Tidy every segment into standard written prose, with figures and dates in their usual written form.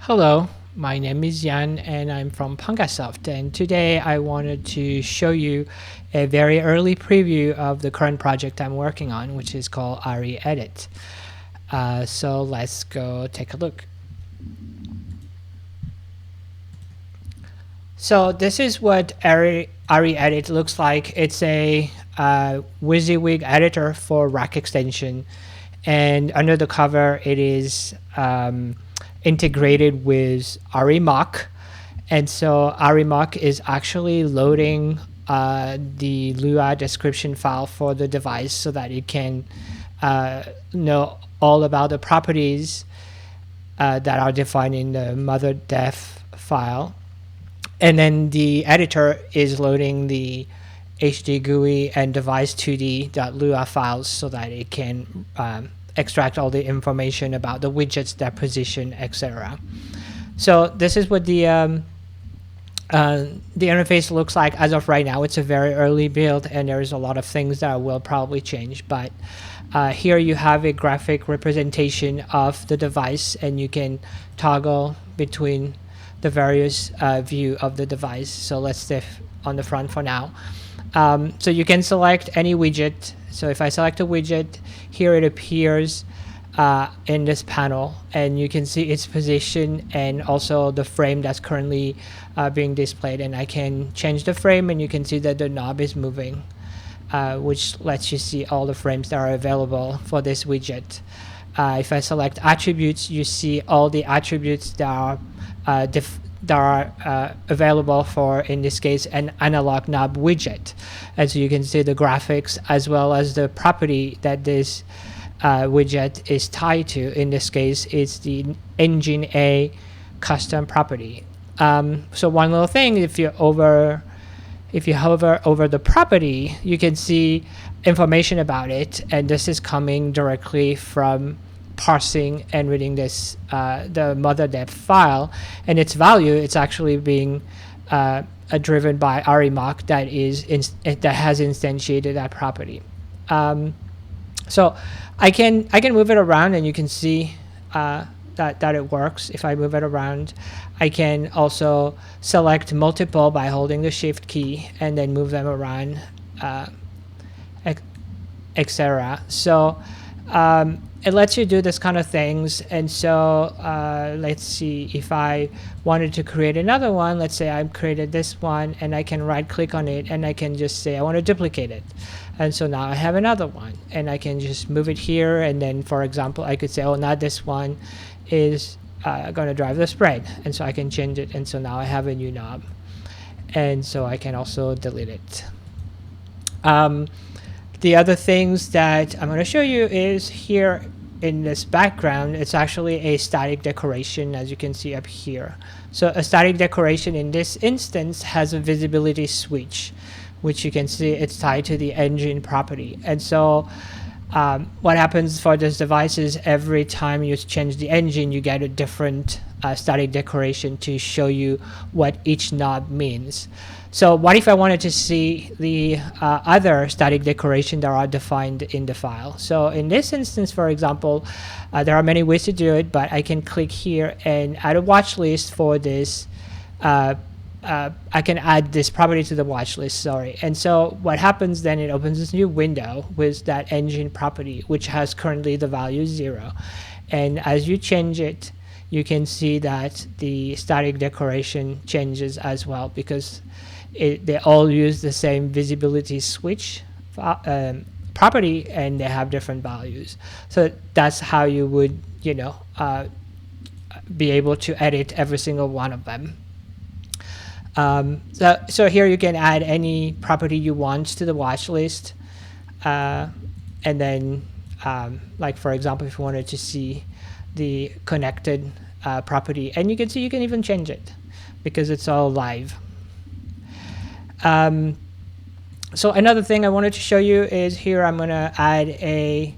Hello, my name is Yan and I'm from Pangasoft, and today I wanted to show you a very early preview of the current project I'm working on, which is called ARI Edit. So let's go take a look. So this is what ARI Edit looks like. It's a WYSIWYG editor for rack extension, and under the cover it is integrated with ARIMOC. And so ARIMOC is actually loading the Lua description file for the device so that it can know all about the properties that are defined in the mother def file. And then the editor is loading the HD GUI and device2d.lua files so that it can extract all the information about the widgets, their position, etc. So this is what the interface looks like as of right now. It's a very early build, and there's a lot of things that will probably change. But here you have a graphic representation of the device, and you can toggle between the various view of the device. So let's stay on the front for now. So you can select any widget. So if I select a widget, here it appears in this panel, and you can see its position and also the frame that's currently being displayed. And I can change the frame, and you can see that the knob is moving, which lets you see all the frames that are available for this widget. If I select attributes, you see all the attributes that are available for, in this case, an analog knob widget. And so you can see the graphics as well as the property that this widget is tied to. In this case, it's the engine A custom property. So one little thing, if you hover over the property, you can see information about it, and this is coming directly from parsing and reading this the mother def file, and its value, it's actually being driven by ARIMOC that has instantiated that property. So I can move it around, and you can see that it works. If I move it around, I can also select multiple by holding the shift key and then move them around, etc. So it lets you do this kind of things. And so let's see, if I wanted to create another one, let's say I've created this one, and I can right click on it, and I can just say I want to duplicate it. And so now I have another one, and I can just move it here. And then, for example, I could say, oh, now this one is going to drive the spread. And so I can change it. And so now I have a new knob. And so I can also delete it. The other things that I'm going to show you is here in this background, it's actually a static decoration, as you can see up here. So a static decoration in this instance has a visibility switch, which you can see it's tied to the engine property. And so what happens for this device is every time you change the engine, you get a different static decoration to show you what each knob means. So what if I wanted to see the other static decoration that are defined in the file? So in this instance, for example, there are many ways to do it, but I can click here and add a watch list for this. I can add this property to the watch list, sorry. And so what happens then, it opens this new window with that engine property, which has currently the value 0. And as you change it, you can see that the static decoration changes as well, because they all use the same visibility switch property, and they have different values. So that's how you would, be able to edit every single one of them. So here you can add any property you want to the watch list, and then like, for example, if you wanted to see the connected property, and you can see you can even change it because it's all live. So another thing I wanted to show you is here I'm going to add a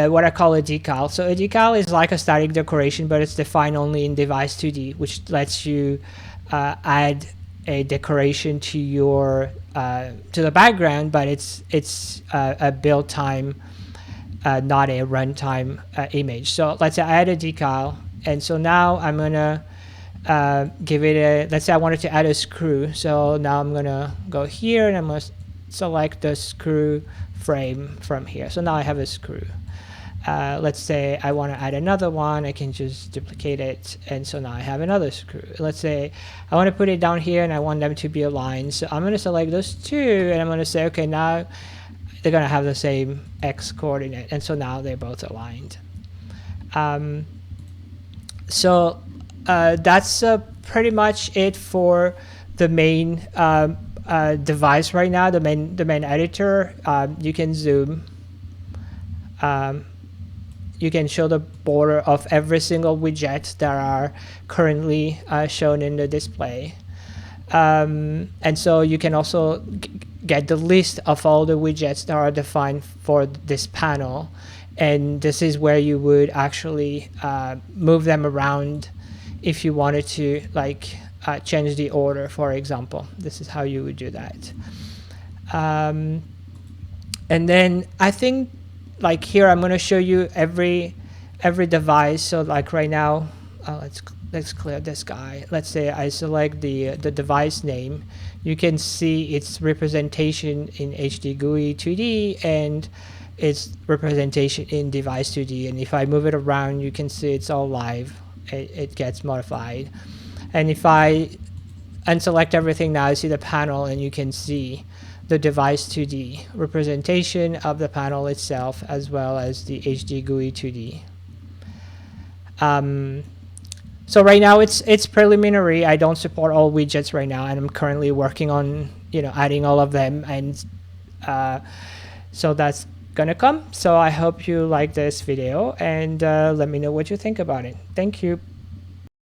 what I call a decal. So a decal is like a static decoration, but it's defined only in device2d, which lets you add a decoration to your to the background, but it's a build time, not a runtime image. So let's say I add a decal, And so now I'm gonna give it a, let's say I wanted to add a screw. So now I'm gonna go here and I'm gonna select the screw frame from here. So now I have a screw. Let's say I want to add another one, I can just duplicate it, and so now I have another screw. Let's say I want to put it down here and I want them to be aligned, so I'm going to select those two and I'm going to say, okay, now they're going to have the same X coordinate, and so now they're both aligned. So that's pretty much it for the main device right now, the main editor. You can zoom. You can show the border of every single widget that are currently shown in the display. And so you can also get the list of all the widgets that are defined for this panel. And this is where you would actually move them around if you wanted to, like, change the order, for example. This is how you would do that. And then I think, like here, I'm going to show you every device. So like right now, let's clear this guy. Let's say I select the device name. You can see its representation in HD GUI 2D and its representation in device 2D. And if I move it around, you can see it's all live. It gets modified. And if I unselect everything now, I see the panel, and you can see the device 2D representation of the panel itself, as well as the HD GUI 2D. So right now it's preliminary. I don't support all widgets right now, and I'm currently working on adding all of them, and so that's gonna come. So I hope you like this video, and let me know what you think about it. Thank you.